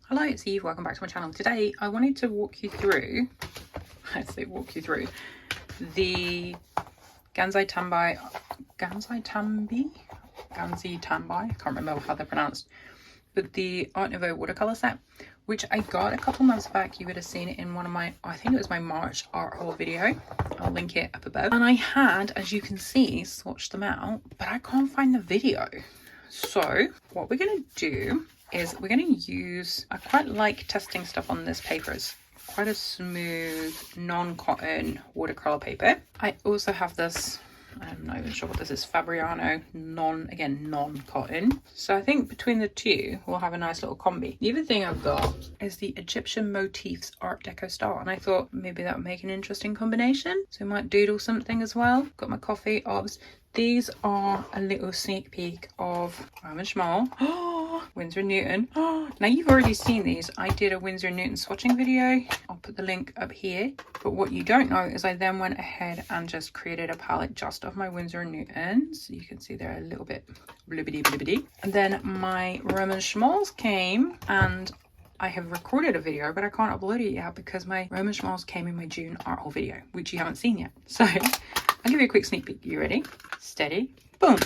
Hello, it's Eve. Welcome back to my channel. Today I wanted to walk you through the Ganzai Tambai, I can't remember how they're pronounced, but the Art Nouveau watercolor set, which I got a couple months back. You would have seen it in one of my, I think it was my March art haul video. I'll link it up above. And I had, as you can see, swatched them out, but I can't find the video. So what we're going to do is we're going to use, I quite like testing stuff on this paper. It's quite a smooth non-cotton watercolor paper. I also have this, I'm not even sure what this is, Fabriano non-cotton. So I think between the two we'll have a nice little combi. The other thing I've got is the Egyptian motifs Art Deco style, and I thought maybe that would make an interesting combination, so I might doodle something as well. Got my coffee obs. These are a little sneak peek of Schmal. Winsor & Newton. Now you've already seen these. I did a Winsor & Newton swatching video. I'll put the link up here. But what you don't know is I then went ahead and just created a palette just of my Winsor & Newtons. You can see they're a little bit blibbity. And then my Roman Schmals came, and I have recorded a video, but I can't upload it yet because my Roman Schmals came in my June art haul video, which you haven't seen yet. So I'll give you a quick sneak peek. You ready? Steady. Boom.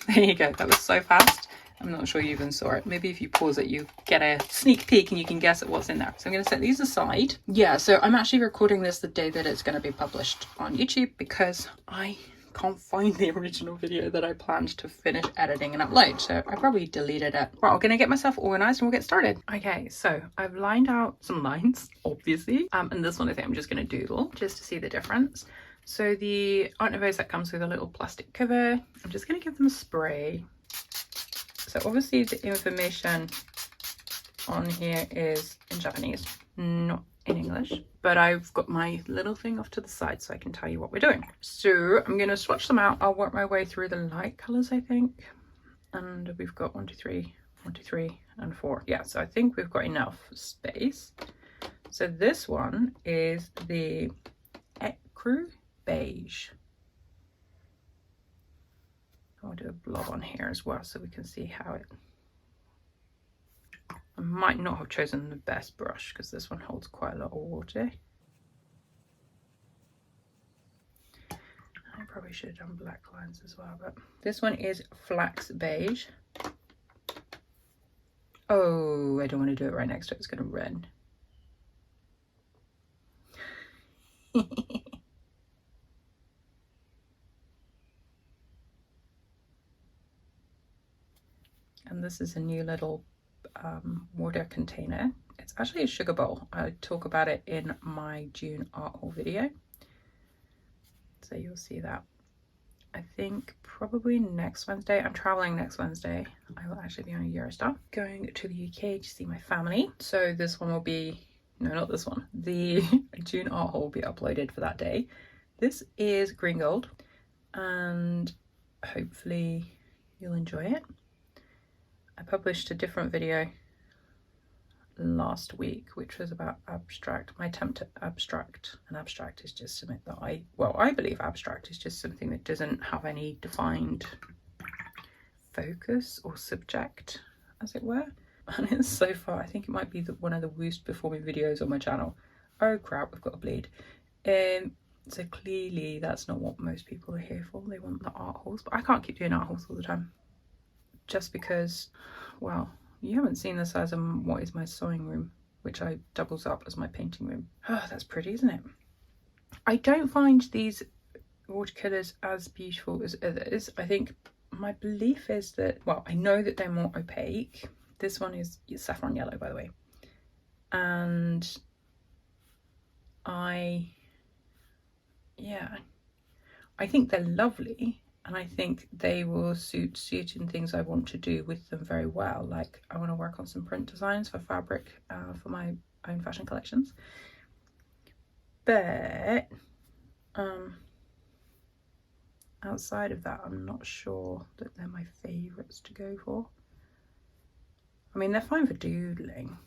There you go. That was so fast. I'm not sure you even saw it. Maybe if you pause it, you get a sneak peek and you can guess at what's in there. So I'm going to set these aside. Yeah, so I'm actually recording this the day that it's going to be published on YouTube because I can't find the original video that I planned to finish editing and upload. So I probably deleted it. Right, I'm going to get myself organized and we'll get started. Okay, so I've lined out some lines, obviously. And this one I think I'm just going to doodle just to see the difference. So the Art Nouveau set comes with a little plastic cover. I'm just going to give them a spray. So obviously the information on here is in Japanese, not in English, but I've got my little thing off to the side so I can tell you what we're doing. So I'm going to swatch them out. I'll work my way through the light colors, I think. And we've got 1, 2, 3, 1, 2, 3, and 4. Yeah, so I think we've got enough space. So this one is the Ecru Beige. I'll do a blob on here as well so we can see how it... I might not have chosen the best brush because this one holds quite a lot of water. I probably should have done black lines as well, but this one is Flax Beige. Oh, I don't want to do it right next to it. It's going to run. And this is a new little water container. It's actually a sugar bowl. I talk about it in my June art haul video, so you'll see that. I think probably next Wednesday. I'm traveling next Wednesday. I will actually be on a Eurostar going to the UK to see my family. So this one will be, no, not this one. The June art haul will be uploaded for that day. This is green gold and hopefully you'll enjoy it. I published a different video last week which was about abstract, my attempt at abstract. And abstract is just something that I believe abstract is just something that doesn't have any defined focus or subject, as it were. And it's so far, I think it might be one of the worst performing videos on my channel. Oh crap, we've got a bleed. So clearly that's not what most people are here for. They want the art hauls, but I can't keep doing art hauls all the time. Just because, well, you haven't seen the size of what is my sewing room, which I doubles up as my painting room. Oh, that's pretty, isn't it? I don't find these watercolors as beautiful as others. I think my belief is that, well, I know that they're more opaque. This one is saffron yellow, by the way. And I think they're lovely. And I think they will suit certain things I want to do with them very well. Like I want to work on some print designs for fabric for my own fashion collections. But outside of that, I'm not sure that they're my favourites to go for. I mean, they're fine for doodling.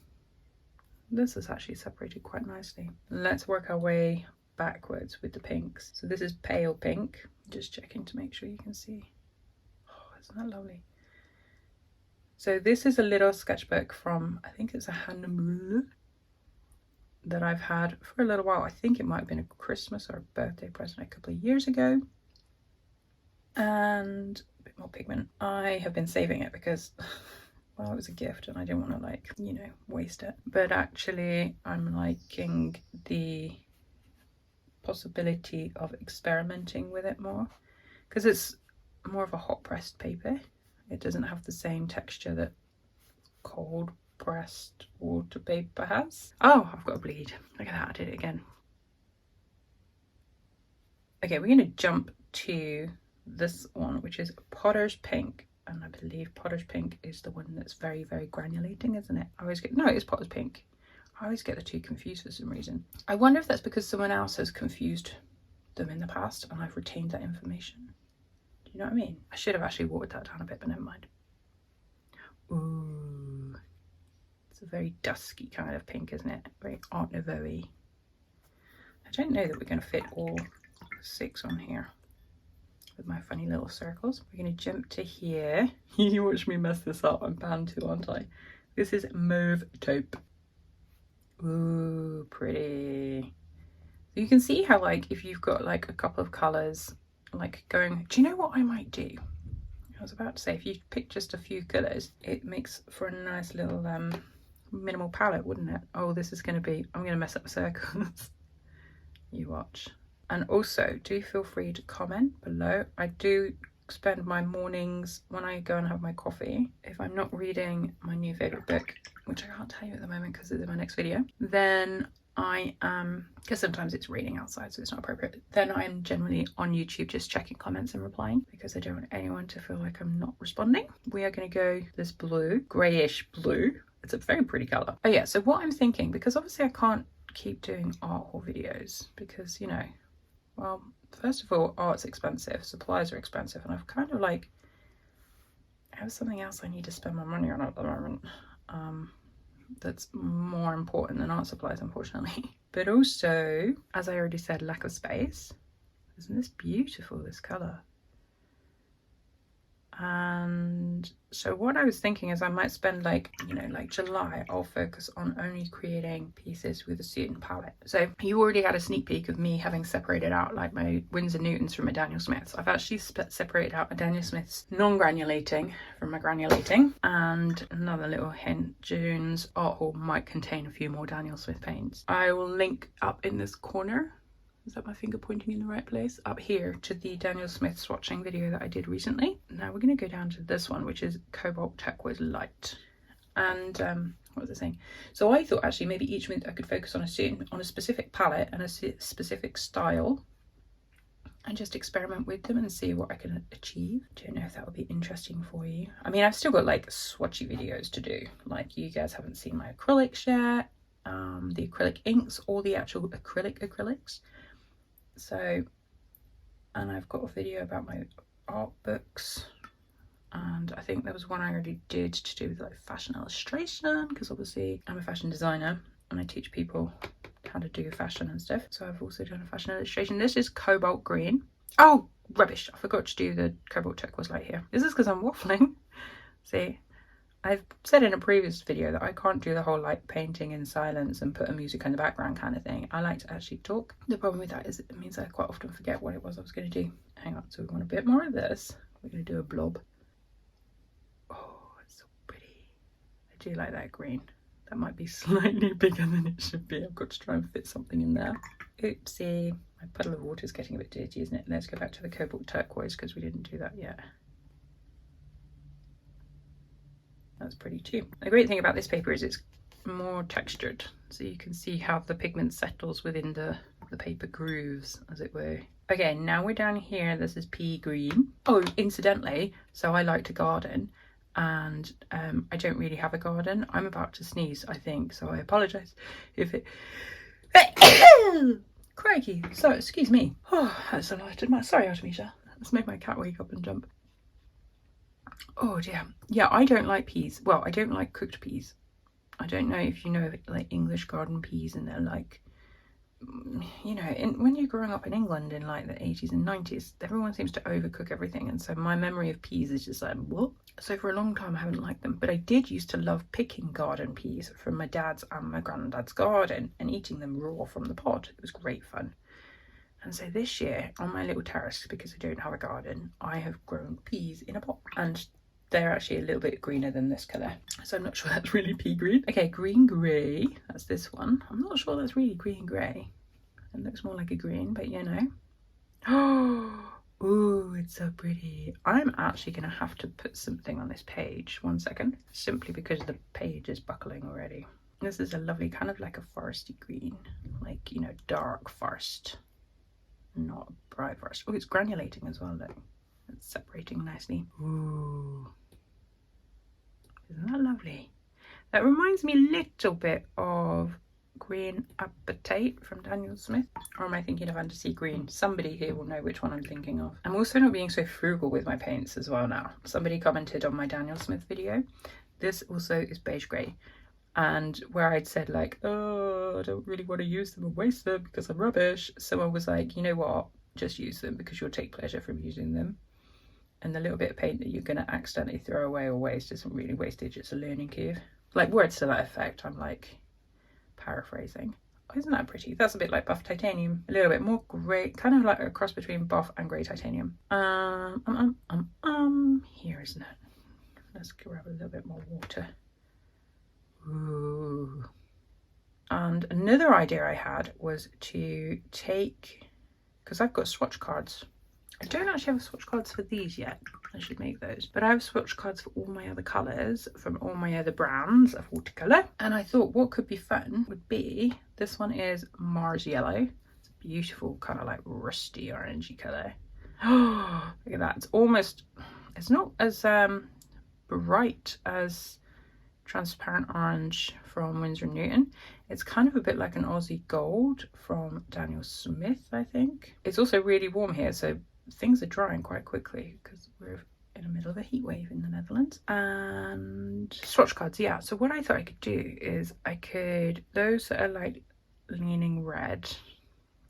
This is actually separated quite nicely. Let's work our way backwards with the pinks. So this is pale pink. Just checking to make sure you can see. Oh, isn't that lovely? So this is a little sketchbook from, I think it's a Art Nouveau that I've had for a little while. I think it might have been a Christmas or a birthday present a couple of years ago. And a bit more pigment. I have been saving it because, well, it was a gift and I didn't want to, like, you know, waste it. But actually I'm liking the possibility of experimenting with it more, because it's more of a hot pressed paper. It doesn't have the same texture that cold pressed water paper has. Oh, I've got a bleed. Look at that, I did it again. Okay, we're going to jump to this one, which is Potter's Pink. And I believe Potter's Pink is the one that's very, very granulating, isn't it? I always get, no, it is Potter's Pink. I always get the two confused for some reason. I wonder if that's because someone else has confused them in the past and I've retained that information. Do you know what I mean? I should have actually watered that down a bit, but never mind. Ooh. It's a very dusky kind of pink, isn't it? Very Art Nouveau-y. I don't know that we're going to fit all 6 on here with my funny little circles. We're going to jump to here. You watch me mess this up. I'm bound to, aren't I? This is Mauve Taupe. Ooh, pretty. So you can see how, like, if you've got like a couple of colours, like going, do you know what I might do? I was about to say, if you pick just a few colours, it makes for a nice little minimal palette, wouldn't it? Oh, this is going to be, I'm going to mess up the circles. You watch. And also, do feel free to comment below. I do spend my mornings when I go and have my coffee, if I'm not reading my new favourite book, which I can't tell you at the moment because it's in my next video, then I am, because sometimes it's raining outside so it's not appropriate, then I'm generally on YouTube just checking comments and replying, because I don't want anyone to feel like I'm not responding. We are going to go this blue, greyish blue. It's a very pretty colour. Oh yeah, so what I'm thinking, because obviously I can't keep doing art haul videos because, you know, well, first of all, art's expensive, supplies are expensive, and I've kind of like, I have something else I need to spend my money on at the moment that's more important than art supplies, unfortunately. But also, as I already said, lack of space. Isn't this beautiful, this colour? And so what I was thinking is I might spend, like, you know, like July, I'll focus on only creating pieces with a certain palette. So you already had a sneak peek of me having separated out like my Winsor Newtons from my Daniel Smiths. I've actually separated out my Daniel Smith's non-granulating from my granulating. And another little hint, June's art haul might contain a few more Daniel Smith paints. I will link up in this corner. Is that my finger pointing in the right place? Up here to the Daniel Smith swatching video that I did recently. Now we're going to go down to this one, which is Cobalt Turquoise Light. And what was I saying? So I thought actually maybe each month I could focus on a specific palette and a specific style, and just experiment with them and see what I can achieve. Don't know if that would be interesting for you. I mean, I've still got like swatchy videos to do. Like, you guys haven't seen my acrylics yet, the acrylic inks or the actual acrylics. So, and I've got a video about my art books, and I think there was one I already did to do with like fashion illustration, because obviously I'm a fashion designer and I teach people how to do fashion and stuff. So I've also done a fashion illustration. This is Cobalt Green. Oh, rubbish, I forgot to do the Cobalt Turquoise Light here. This is because I'm waffling. See, I've said in a previous video that I can't do the whole like painting in silence and put a music in the background kind of thing. I like to actually talk. The problem with that is it means I quite often forget what it was I was going to do. Hang on, so we want a bit more of this. We're going to do a blob. Oh, it's so pretty. I do like that green. That might be slightly bigger than it should be. I've got to try and fit something in there. Oopsie. My puddle of water is getting a bit dirty, isn't it? Let's go back to the Cobalt Turquoise because we didn't do that yet. That's pretty too. The great thing about this paper is it's more textured, so you can see how the pigment settles within the paper grooves, as it were. Okay, now we're down here. This is pea green. Oh, incidentally, so I like to garden, and I don't really have a garden. I'm about to sneeze, I think, so I apologise if it crikey, so excuse me. Oh, that's a lot. Sorry, Artemisia. Let's make my cat wake up and jump. Oh dear. Yeah, I don't like peas. Well, I don't like cooked peas. I don't know if you know like English garden peas, and they're like you know, when you're growing up in England in like the 80s and 90s, everyone seems to overcook everything, and so my memory of peas is just like, what? So for a long time I haven't liked them, but I did used to love picking garden peas from my dad's and my granddad's garden and eating them raw from the pod. It was great fun. And so this year on my little terrace, because I don't have a garden, I have grown peas in a pot, and they're actually a little bit greener than this colour, so I'm not sure that's really pea green. Okay, green grey, that's this one. I'm not sure that's really green grey. It looks more like a green, but you know. Oh, it's so pretty. I'm actually going to have to put something on this page. 1 second. Simply because the page is buckling already. This is a lovely kind of like a foresty green. Like, you know, dark forest. Not bright forest. Oh, it's granulating as well, though. It's separating nicely. Ooh. Isn't that lovely? That reminds me a little bit of Green Appetite from Daniel Smith. Or am I thinking of Undersea Green? Somebody here will know which one I'm thinking of. I'm also not being so frugal with my paints as well now. Somebody commented on my Daniel Smith video. This also is beige grey. And where I'd said like, oh, I don't really want to use them and waste them because I'm rubbish. Someone was like, you know what? Just use them because you'll take pleasure from using them. And the little bit of paint that you're going to accidentally throw away or waste isn't really wastage, it's a learning curve. Like words to that effect, I'm like paraphrasing. Oh, isn't that pretty? That's a bit like buff titanium, a little bit more grey, kind of like a cross between buff and grey titanium. Here, isn't it? Let's grab a little bit more water. Ooh. And another idea I had was to take, because I've got swatch cards. I don't actually have swatch cards for these yet. I should make those. But I have swatch cards for all my other colours from all my other brands of watercolour. And I thought what could be fun would be, this one is Mars Yellow. It's a beautiful kind of like rusty orangey colour. Oh, look at that. It's almost, it's not as bright as Transparent Orange from Winsor & Newton. It's kind of a bit like an Aussie Gold from Daniel Smith, I think. It's also really warm here, so things are drying quite quickly because we're in the middle of a heat wave in the Netherlands. And swatch cards, yeah. So what I thought I could do is I could, those that are like leaning red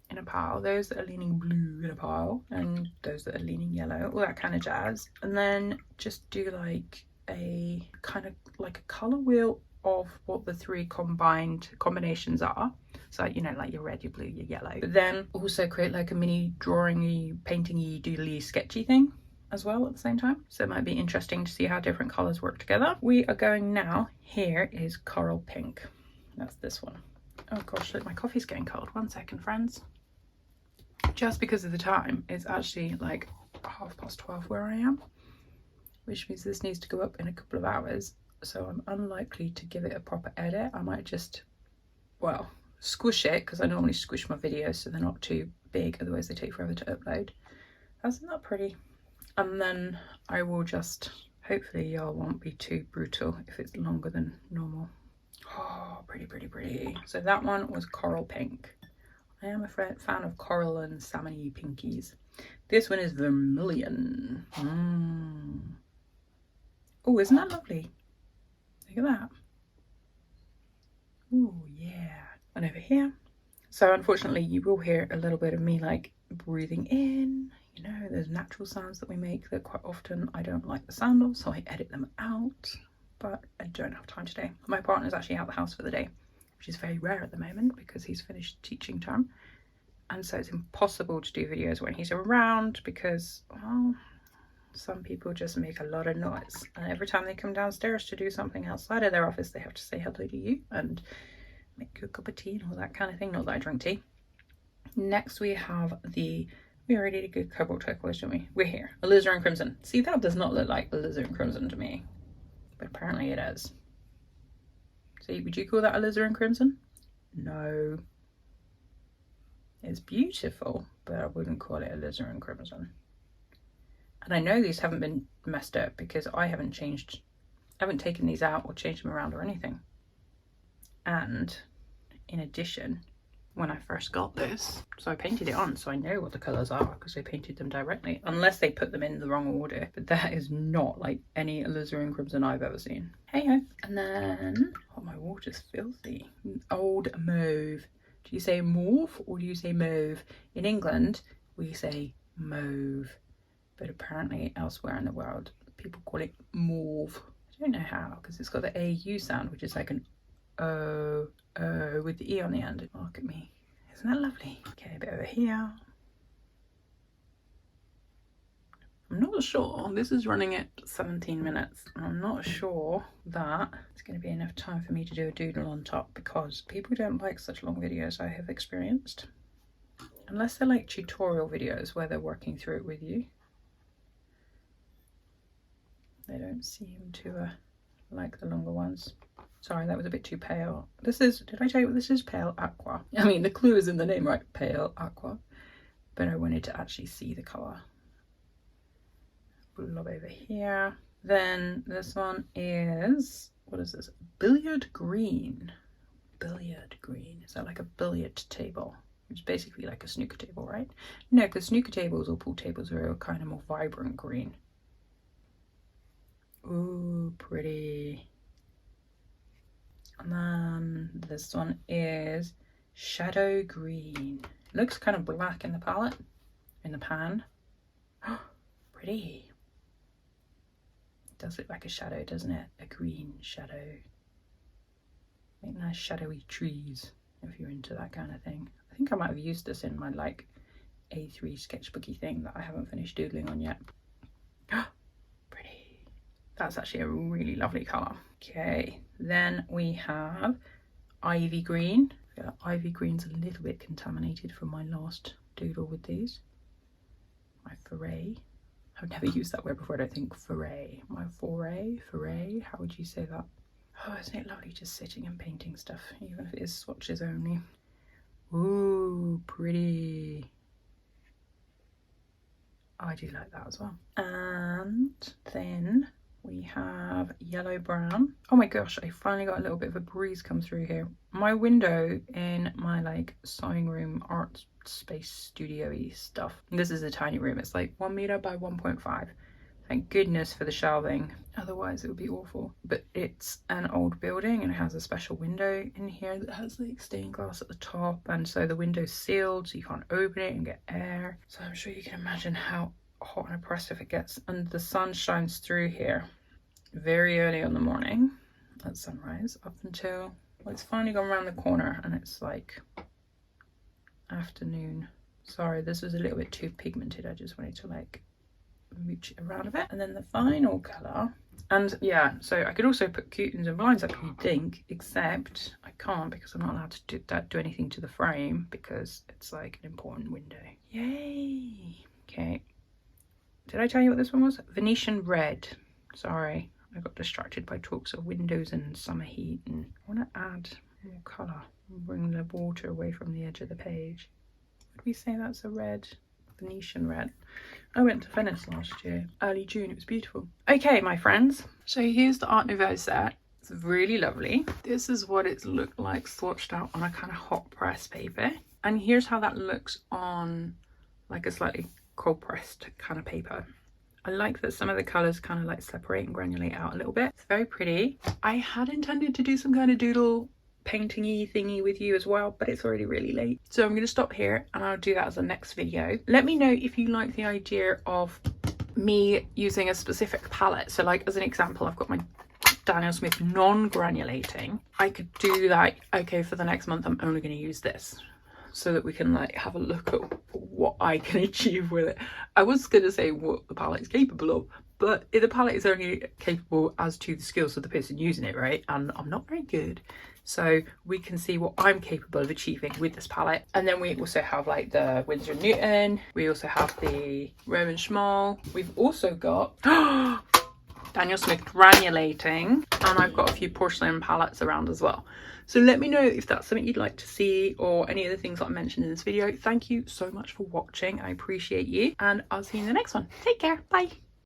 in a pile, those that are leaning blue in a pile, and those that are leaning yellow, all that kind of jazz. And then just do like a kind of like a colour wheel of what the three combinations are. So, you know, like your red, your blue, your yellow. But then also create like a mini drawing-y, painting-y, doodly, sketchy thing as well at the same time. So it might be interesting to see how different colours work together. We are going now, here is Coral Pink. That's this one. Oh gosh, look, my coffee's getting cold. 1 second, friends. Just because of the time, it's actually like 12:30 where I am, which means this needs to go up in a couple of hours. So I'm unlikely to give it a proper edit. I might just, well, squish it, because I normally squish my videos so they're not too big, otherwise they take forever to upload. Isn't that pretty? And then I will just, hopefully y'all won't be too brutal if it's longer than normal. Oh, pretty, pretty, pretty. So that one was Coral Pink. I am a fan of coral and salmon-y pinkies. This one is Vermilion. Oh, isn't that lovely? Look at that. Oh, yeah. And over here. So unfortunately, you will hear a little bit of me like breathing in. You know, there's natural sounds that we make that quite often I don't like the sound of, so I edit them out. But I don't have time today. My partner's actually out the house for the day, which is very rare at the moment because he's finished teaching term. And so it's impossible to do videos when he's around because, well, some people just make a lot of noise, and every time they come downstairs to do something outside of their office they have to say hello to you and make you a cup of tea and all that kind of thing. Not that I drink tea. Next we have we already did a good cobalt turquoise, didn't we? We're here, alizarin crimson. See, that does not look like alizarin crimson to me, but apparently it is. See, would you call that alizarin crimson? No. It's beautiful, but I wouldn't call it alizarin crimson. And I know these haven't been messed up because I haven't taken these out or changed them around or anything. And in addition, when I first got this, so I painted it on, so I know what the colours are because I painted them directly, unless they put them in the wrong order. But that is not like any alizarin crimson I've ever seen. Hey ho. And then, oh, my water's filthy. Old Mauve Do you say mauve or do you say mauve? In England, we say mauve, but apparently elsewhere in the world, people call it mauve. I don't know how, because it's got the AU sound, which is like an O, with the E on the end. Look at me. Isn't that lovely? Okay, a bit over here. I'm not sure, this is running at 17 minutes. I'm not sure that it's going to be enough time for me to do a doodle on top, because people don't like such long videos, I have experienced. Unless they're like tutorial videos where they're working through it with you. They don't seem to like the longer ones. Sorry, that was a bit too pale. This is, did I tell you this is pale aqua? I mean, the clue is in the name, right? Pale aqua. But I wanted to actually see the colour. Blob over here. Then this one is, what is this? Billiard green. Billiard green. Is that like a billiard table? It's basically like a snooker table, right? No, because snooker tables or pool tables are kind of more vibrant green. Ooh, pretty. And then this one is shadow green. Looks kind of black in the palette, in the pan. Pretty. It does look like a shadow, doesn't it? A green shadow. Make nice shadowy trees if you're into that kind of thing. I think I might have used this in my like A3 sketchbooky thing that I haven't finished doodling on yet. Pretty. That's actually a really lovely colour. Okay, then we have ivy green. Yeah, ivy green's a little bit contaminated from my last doodle with these. My foray. I've never used that word before, I don't think. Foray. My foray? Foray? How would you say that? Oh, isn't it lovely just sitting and painting stuff, even if it is swatches only. Ooh, pretty. I do like that as well. And then we have yellow brown. Oh my gosh, I finally got a little bit of a breeze come through here. My window in my like sewing room art space studio-y stuff. This is a tiny room. It's like 1 meter by 1.5. Thank goodness for the shelving. Otherwise it would be awful. But it's an old building and it has a special window in here that has like stained glass at the top. And so the window's sealed so you can't open it and get air. So I'm sure you can imagine how hot and oppressive it gets. And the sun shines through here very early in the morning at sunrise up until, well, it's finally gone around the corner and it's like afternoon. Sorry, this was a little bit too pigmented. I just wanted to like mooch it around a bit. And then the final colour, and yeah, so I could also put curtains and blinds up if you think, except I can't because I'm not allowed to do anything to the frame because it's like an important window. Yay. Okay, did I tell you what this one was? Venetian red. Sorry, I got distracted by talks of windows and summer heat, and I want to add more colour and bring the water away from the edge of the page. Would we say that's a red? Venetian red. I went to Venice last year, early June. It was beautiful. Okay, my friends, so here's the Art Nouveau set. It's really lovely. This is what it's looked like swatched out on a kind of hot press paper, and here's how that looks on like a slightly cold pressed kind of paper. I like that some of the colours kind of like separate and granulate out a little bit. It's very pretty. I had intended to do some kind of doodle painting-y thingy with you as well, but it's already really late. So I'm going to stop here and I'll do that as the next video. Let me know if you like the idea of me using a specific palette. So like as an example, I've got my Daniel Smith non-granulating. I could do that. Okay, for the next month I'm only going to use this, so that we can like have a look at what I can achieve with it. I was going to say what the palette is capable of, but the palette is only capable as to the skills of the person using it, right? And I'm not very good. So we can see what I'm capable of achieving with this palette. And then we also have like the Winsor & Newton. We also have the Roman Schmal. We've also got Daniel Smith granulating. And I've got a few porcelain palettes around as well. So let me know if that's something you'd like to see or any of the things that I mentioned in this video. Thank you so much for watching. I appreciate you. And I'll see you in the next one. Take care. Bye.